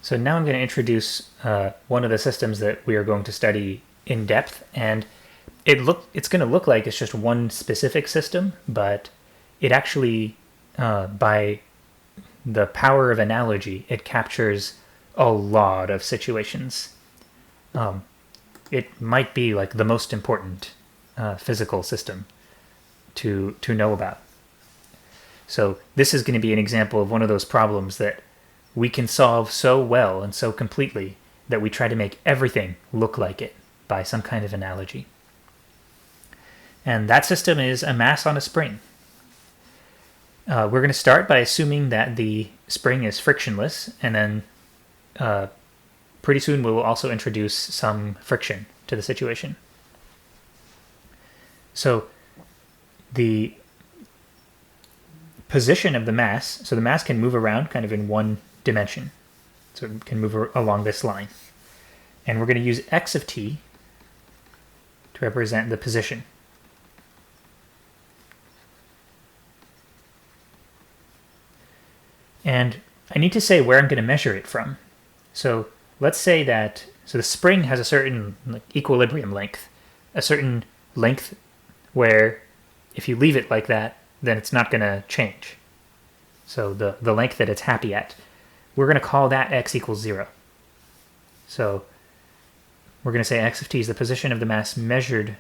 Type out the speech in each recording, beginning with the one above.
So now I'm going to introduce one of the systems that we are going to study in depth, and it's going to look like it's just one specific system, but it actually, by the power of analogy, it captures a lot of situations. It might be like the most important physical system to know about. So this is going to be an example of one of those problems that we can solve so well and so completely that we try to make everything look like it by some kind of analogy. And that system is a mass on a spring. We're going to start by assuming that the spring is frictionless, and then pretty soon we will also introduce some friction to the situation. So the position of the mass, so the mass can move around kind of in one dimension. So it can move along this line. And we're going to use x of t to represent the position. And I need to say where I'm going to measure it from. So let's say that, so the spring has a certain equilibrium length, a certain length where if you leave it like that, then it's not going to change. So the length that it's happy at, we're going to call that x equals 0. So we're going to say x of t is the position of the mass measured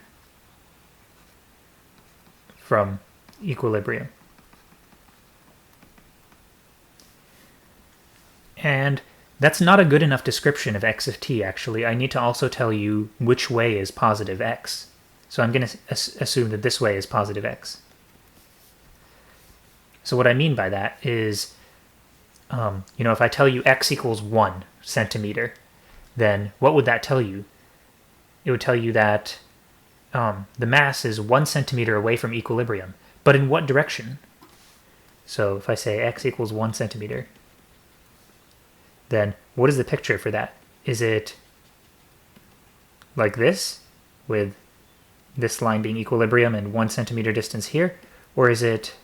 from equilibrium. And that's not a good enough description of x of t, actually. I need to also tell you which way is positive x. So I'm going to assume that this way is positive x. So what I mean by that is, if I tell you x equals 1 centimeter, then what would that tell you? It would tell you that the mass is 1 centimeter away from equilibrium. But in what direction? So if I say x equals 1 centimeter, then what is the picture for that? Is it like this, with this line being equilibrium and 1 centimeter distance here? Or is it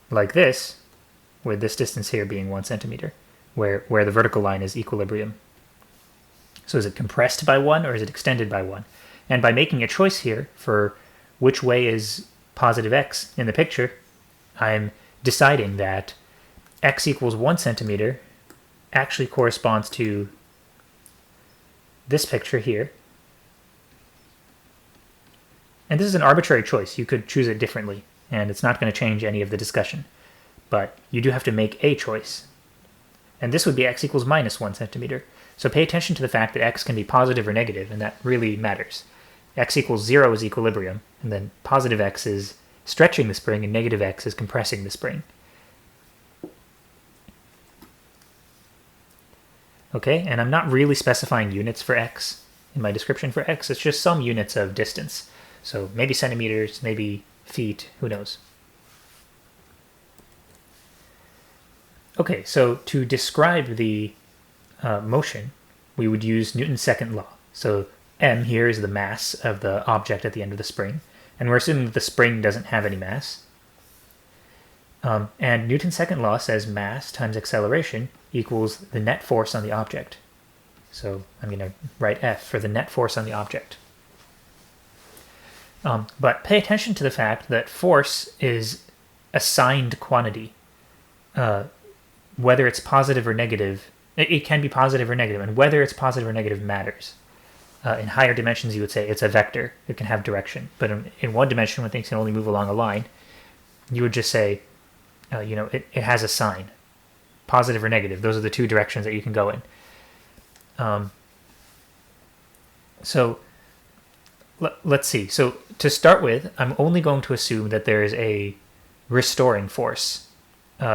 like this, with this distance here being 1 centimeter, where the vertical line is equilibrium? So is it compressed by 1 or is it extended by 1? And by making a choice here for which way is positive x in the picture, I'm deciding that x equals 1 centimeter actually corresponds to this picture here. And this is an arbitrary choice. You could choose it differently, and it's not going to change any of the discussion. But you do have to make a choice. And this would be x equals minus 1 centimeter. So pay attention to the fact that x can be positive or negative, and that really matters. X equals 0 is equilibrium, and then positive x is stretching the spring, and negative x is compressing the spring. Okay, and I'm not really specifying units for x in my description for x. It's just some units of distance. So maybe centimeters, maybe feet, who knows. Okay, so to describe the motion, we would use Newton's second law. So m here is the mass of the object at the end of the spring, and we're assuming that the spring doesn't have any mass. And Newton's second law says mass times acceleration equals the net force on the object. So I'm going to write F for the net force on the object. But pay attention to the fact that force is a signed quantity. Whether it's positive or negative, it can be positive or negative, and whether it's positive or negative matters. In higher dimensions, you would say it's a vector. It can have direction. But in one dimension, when things can only move along a line, you would just say, it has a sign. Positive or negative. Those are the two directions that you can go in. So let's see. So to start with, I'm only going to assume that there is a restoring force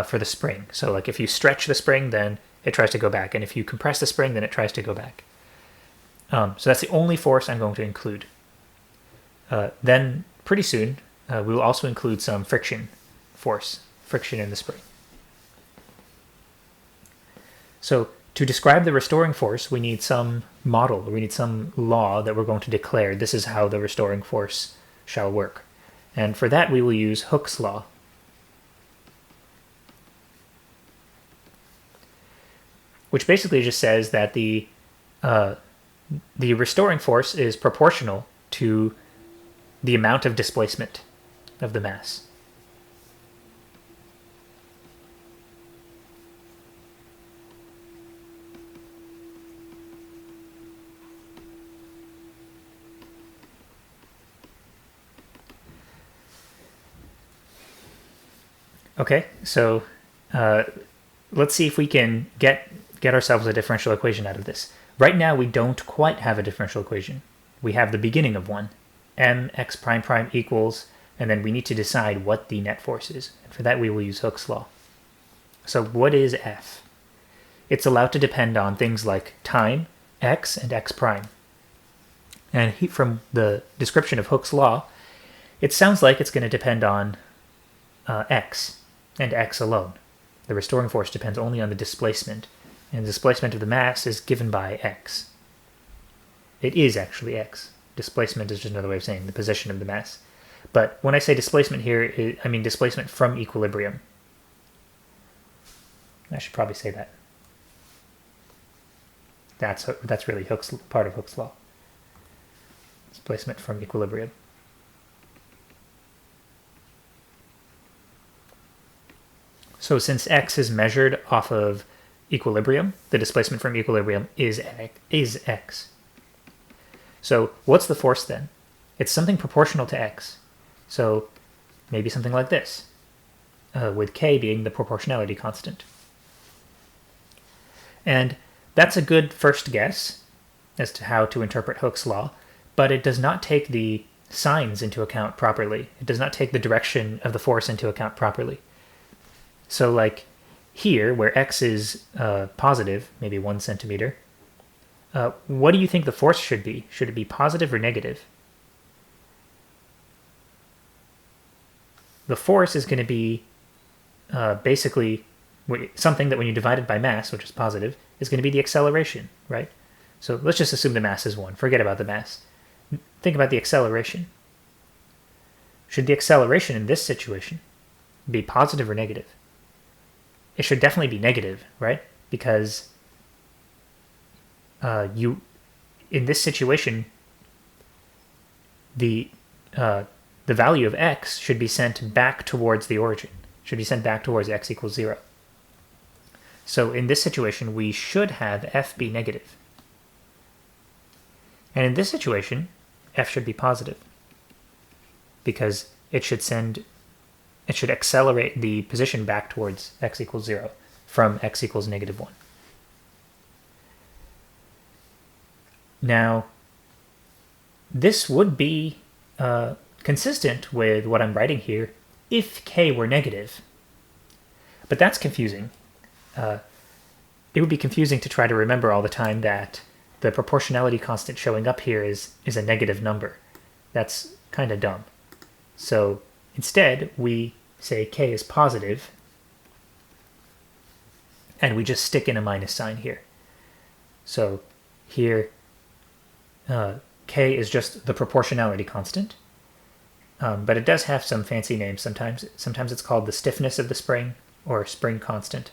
for the spring. So like if you stretch the spring, then it tries to go back. And if you compress the spring, then it tries to go back. So that's the only force I'm going to include. Then pretty soon, we will also include some friction force, friction in the spring. So to describe the restoring force, we need some model, we need some law that we're going to declare. This is how the restoring force shall work. And for that, we will use Hooke's law. which basically just says that the restoring force is proportional to the amount of displacement of the mass. Okay, so let's see if we can get ourselves a differential equation out of this. Right now, we don't quite have a differential equation. We have the beginning of one, mx prime prime equals, and then we need to decide what the net force is. And for that, we will use Hooke's law. So what is F? It's allowed to depend on things like time, x, and x prime. And from the description of Hooke's law, it sounds like it's going to depend on x and x alone. The restoring force depends only on the displacement, and the displacement of the mass is given by x. It is actually x. Displacement is just another way of saying the position of the mass. But when I say displacement here, I mean displacement from equilibrium. I should probably say that. That's really part of Hooke's law. Displacement from equilibrium. So since x is measured off of equilibrium, the displacement from equilibrium is x. So what's the force then? It's something proportional to x. So maybe something like this, with k being the proportionality constant. And that's a good first guess as to how to interpret Hooke's law, but it does not take the signs into account properly. It does not take the direction of the force into account properly. So like here, where x is positive, maybe 1 centimeter, what do you think the force should be? Should it be positive or negative? The force is going to be basically something that when you divide it by mass, which is positive, is going to be the acceleration, right? So let's just assume the mass is 1. Forget about the mass. Think about the acceleration. Should the acceleration in this situation be positive or negative? It should definitely be negative, right? Because in this situation, the value of x should be sent back towards the origin, should be sent back towards x equals 0. So in this situation, we should have f be negative. And in this situation, f should be positive because it should accelerate the position back towards x equals 0 from x equals negative 1. Now, this would be consistent with what I'm writing here if k were negative. But that's confusing. It would be confusing to try to remember all the time that the proportionality constant showing up here is a negative number. That's kind of dumb. So instead, we say k is positive, and we just stick in a minus sign here. So here, k is just the proportionality constant, but it does have some fancy names sometimes. Sometimes it's called the stiffness of the spring, or spring constant.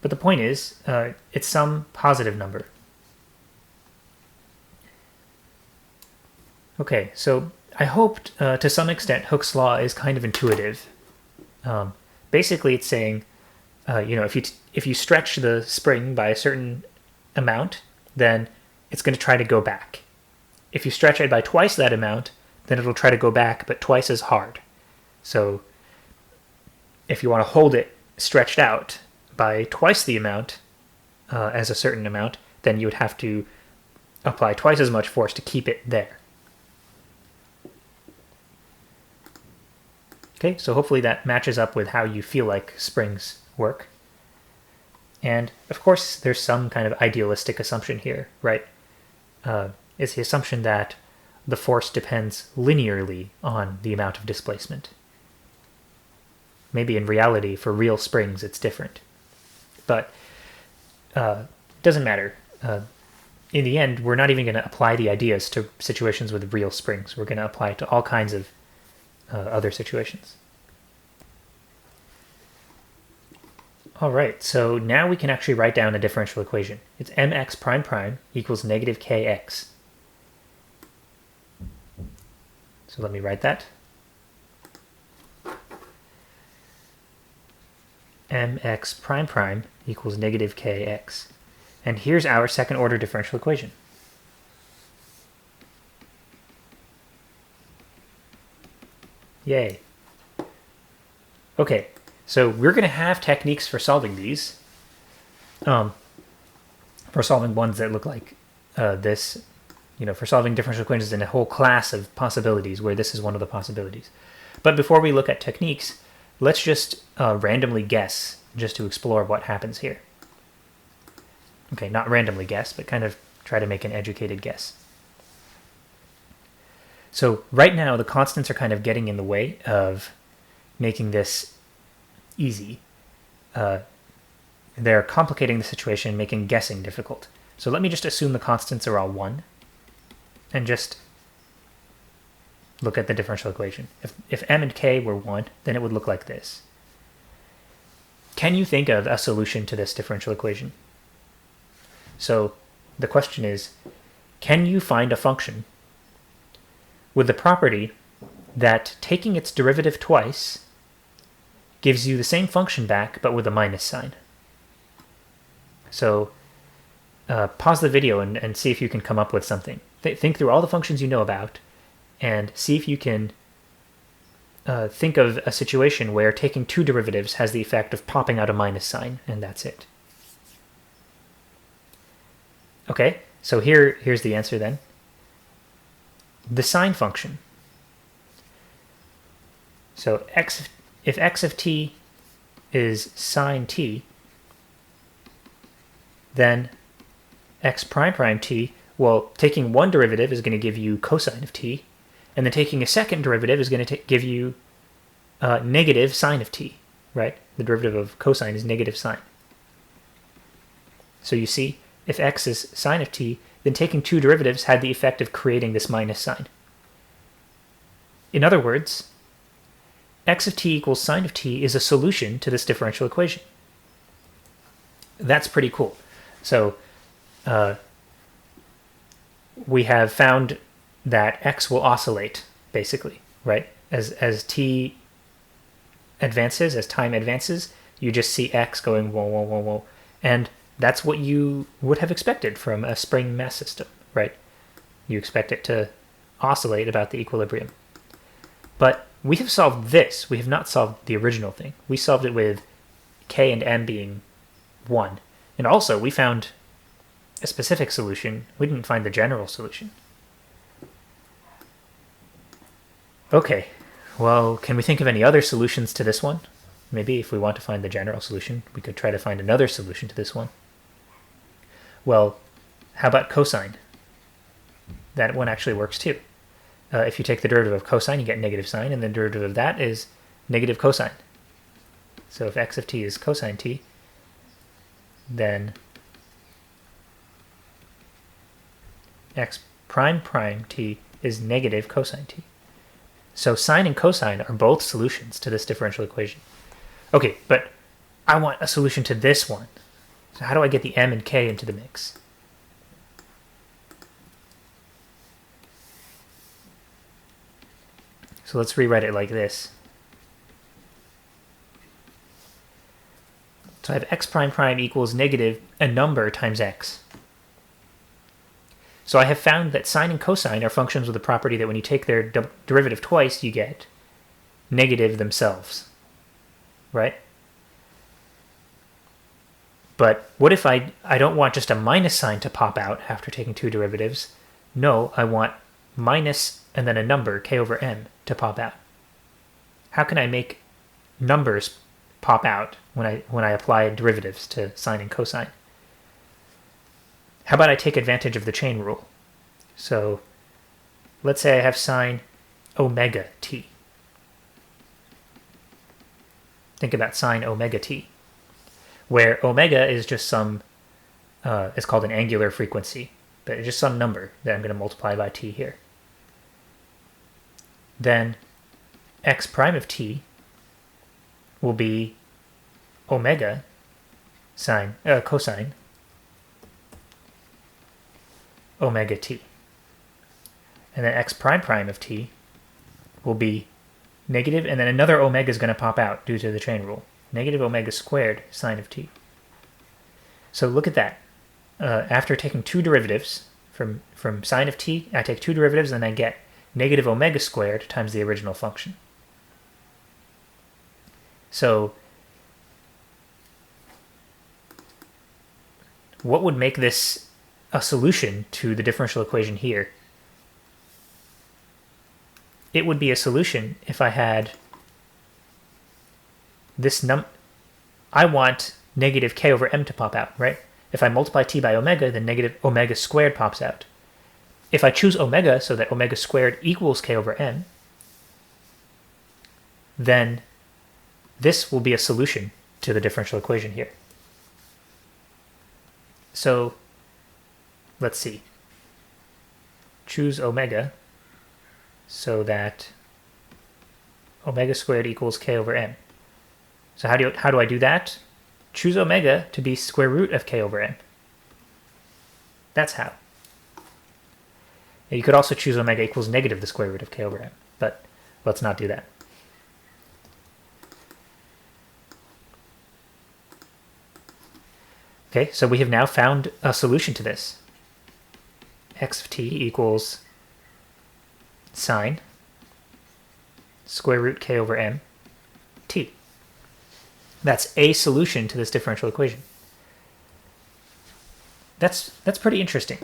But the point is, it's some positive number. Okay, so I hoped to some extent Hooke's law is kind of intuitive. Basically, it's saying, if you stretch the spring by a certain amount, then it's going to try to go back. If you stretch it by twice that amount, then it'll try to go back, but twice as hard. So if you want to hold it stretched out by twice the amount as a certain amount, then you would have to apply twice as much force to keep it there. Okay, so hopefully that matches up with how you feel like springs work. And of course, there's some kind of idealistic assumption here, right? It's the assumption that the force depends linearly on the amount of displacement. Maybe in reality, for real springs, it's different. But it doesn't matter. In the end, we're not even going to apply the ideas to situations with real springs. We're going to apply it to all kinds of other situations. All right, so now we can actually write down a differential equation. It's mx prime prime equals negative kx. So let me write that. Mx prime prime equals negative kx. And here's our second order differential equation. Yay. Okay, so we're going to have techniques for solving these. For solving ones that look like this, for solving differential equations in a whole class of possibilities where this is one of the possibilities. But before we look at techniques, let's just randomly guess just to explore what happens here. Okay, not randomly guess, but kind of try to make an educated guess. So right now, the constants are kind of getting in the way of making this easy. They're complicating the situation, making guessing difficult. So let me just assume the constants are all 1 and just look at the differential equation. If m and k were 1, then it would look like this. Can you think of a solution to this differential equation? So the question is, can you find a function with the property that taking its derivative twice gives you the same function back, but with a minus sign? So pause the video and see if you can come up with something. Think through all the functions you know about and see if you can think of a situation where taking two derivatives has the effect of popping out a minus sign, and that's it. Okay, so here's the answer then. The sine function. So if x of t is sine t, then x prime prime t, well, taking one derivative is going to give you cosine of t, and then taking a second derivative is going to give you negative sine of t, right? The derivative of cosine is negative sine. So you see, if x is sine of t, then taking two derivatives had the effect of creating this minus sign. In other words, x of t equals sine of t is a solution to this differential equation. That's pretty cool. So we have found that x will oscillate, basically, right? As t advances, as time advances, you just see x going whoa, whoa, whoa, whoa. And that's what you would have expected from a spring mass system, right? You expect it to oscillate about the equilibrium. But we have solved this. We have not solved the original thing. We solved it with k and m being 1. And also, we found a specific solution. We didn't find the general solution. Okay, well, can we think of any other solutions to this one? Maybe if we want to find the general solution, we could try to find another solution to this one. Well, how about cosine? That one actually works too. If you take the derivative of cosine, you get negative sine, and the derivative of that is negative cosine. So if x of t is cosine t, then x prime prime t is negative cosine t. So sine and cosine are both solutions to this differential equation. Okay, but I want a solution to this one. So how do I get the m and k into the mix? So let's rewrite it like this. So I have x prime prime equals negative a number times x. So I have found that sine and cosine are functions with the property that when you take their derivative twice, you get negative themselves, right? But what if I don't want just a minus sign to pop out after taking two derivatives? No, I want minus and then a number, k over m, to pop out. How can I make numbers pop out when I apply derivatives to sine and cosine? How about I take advantage of the chain rule? So let's say I have sine omega t. Think about sine omega t, where omega is just some, it's called an angular frequency, but it's just some number that I'm going to multiply by t here. Then x prime of t will be omega cosine omega t. And then x prime prime of t will be negative, and then another omega is going to pop out due to the chain rule. Negative omega squared sine of t. So look at that. After taking two derivatives from sine of t, I take two derivatives and I get negative omega squared times the original function. So what would make this a solution to the differential equation here? It would be a solution if I had this I want negative k over m to pop out, right? If I multiply t by omega, then negative omega squared pops out. If I choose omega so that omega squared equals k over m, then this will be a solution to the differential equation here. So let's see. Choose omega so that omega squared equals k over m. So how do I do that? Choose omega to be square root of k over m. That's how. You could also choose omega equals negative the square root of k over m, but let's not do that. Okay, so we have now found a solution to this. X of t equals sine square root k over m t. That's a solution to this differential equation. That's pretty interesting.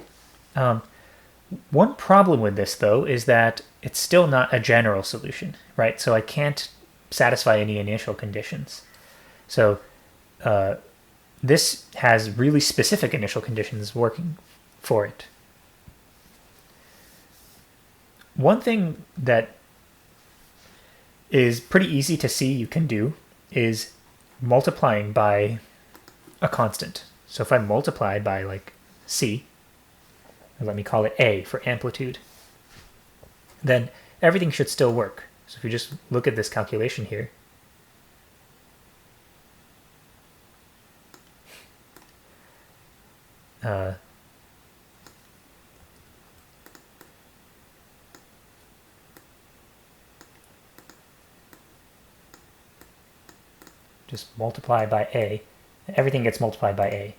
One problem with this, though, is that it's still not a general solution, right? So I can't satisfy any initial conditions. So this has really specific initial conditions working for it. One thing that is pretty easy to see you can do is multiplying by a constant. So if I multiply by like c, or let me call it a for amplitude, then everything should still work. So if you just look at this calculation here, just multiply by a, and everything gets multiplied by a.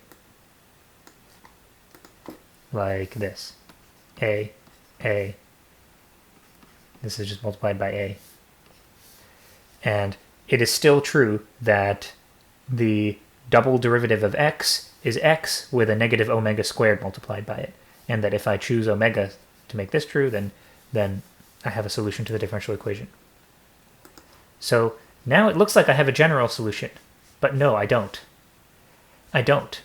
Like this. A. This is just multiplied by a. And it is still true that the double derivative of x is x with a negative omega squared multiplied by it. And that if I choose omega to make this true, then I have a solution to the differential equation. So now it looks like I have a general solution, but no, I don't. I don't.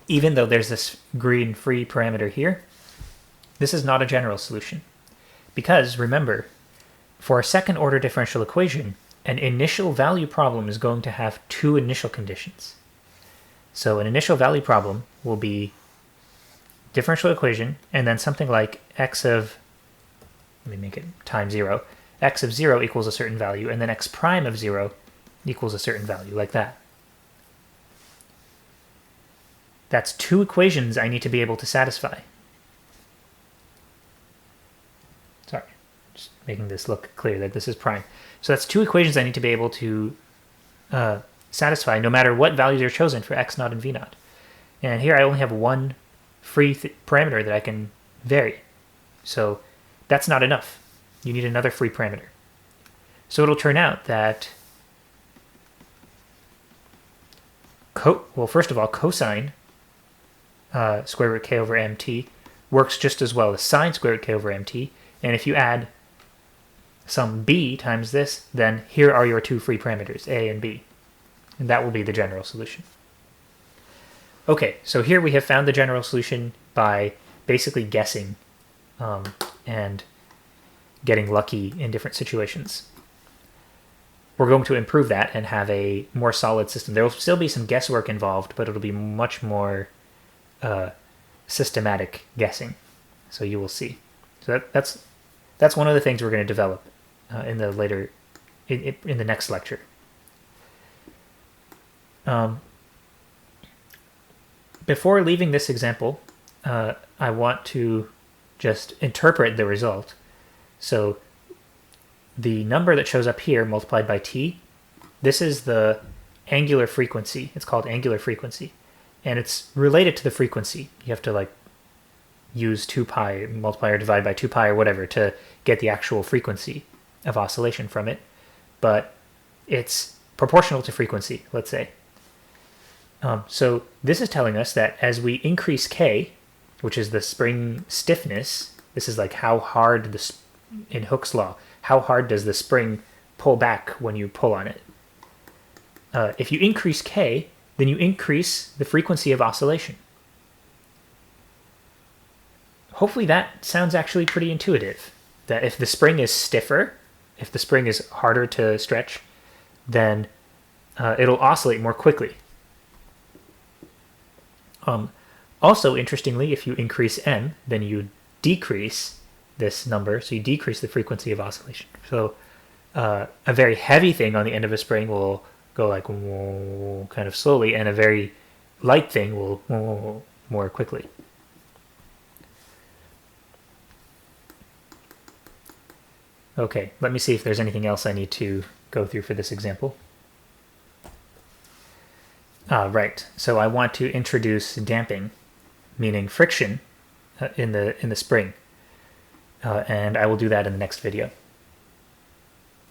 Even though there's this green free parameter here, this is not a general solution. Because, remember, for a second order differential equation, an initial value problem is going to have two initial conditions. So an initial value problem will be differential equation, and then something like x of, let me make it times 0, x of 0 equals a certain value, and then x prime of 0 equals a certain value, like that. That's two equations I need to be able to satisfy. Sorry, just making this look clear that this is prime. So that's two equations I need to be able to satisfy no matter what values are chosen for x naught and v naught. And here I only have one free parameter that I can vary. So that's not enough. You need another free parameter. So it'll turn out that, well, first of all, cosine square root k over mt works just as well as sine square root k over mt. And if you add some b times this, then here are your two free parameters, a and b. And that will be the general solution. Okay, so here we have found the general solution by basically guessing and getting lucky in different situations. We're going to improve that and have a more solid system. There will still be some guesswork involved, but it'll be much more systematic guessing. So you will see. So that's one of the things we're going to develop in the next lecture. before leaving this example, I want to just interpret the result. So the number that shows up here multiplied by t, this is the angular frequency. It's called angular frequency. And it's related to the frequency. You have to like use 2 pi, multiply or divide by 2 pi or whatever to get the actual frequency of oscillation from it. But it's proportional to frequency, let's say. So this is telling us that as we increase k, which is the spring stiffness, this is like how hard, in Hooke's law, how hard does the spring pull back when you pull on it? If you increase k, then you increase the frequency of oscillation. Hopefully that sounds actually pretty intuitive, that if the spring is stiffer, if the spring is harder to stretch, then it'll oscillate more quickly. Also, interestingly, if you increase m, then you decrease this number, so you decrease the frequency of oscillation. So a very heavy thing on the end of a spring will go like kind of slowly, and a very light thing will more quickly. Okay, let me see if there's anything else I need to go through for this example. Right, so I want to introduce damping, meaning friction in the spring, and I will do that in the next video.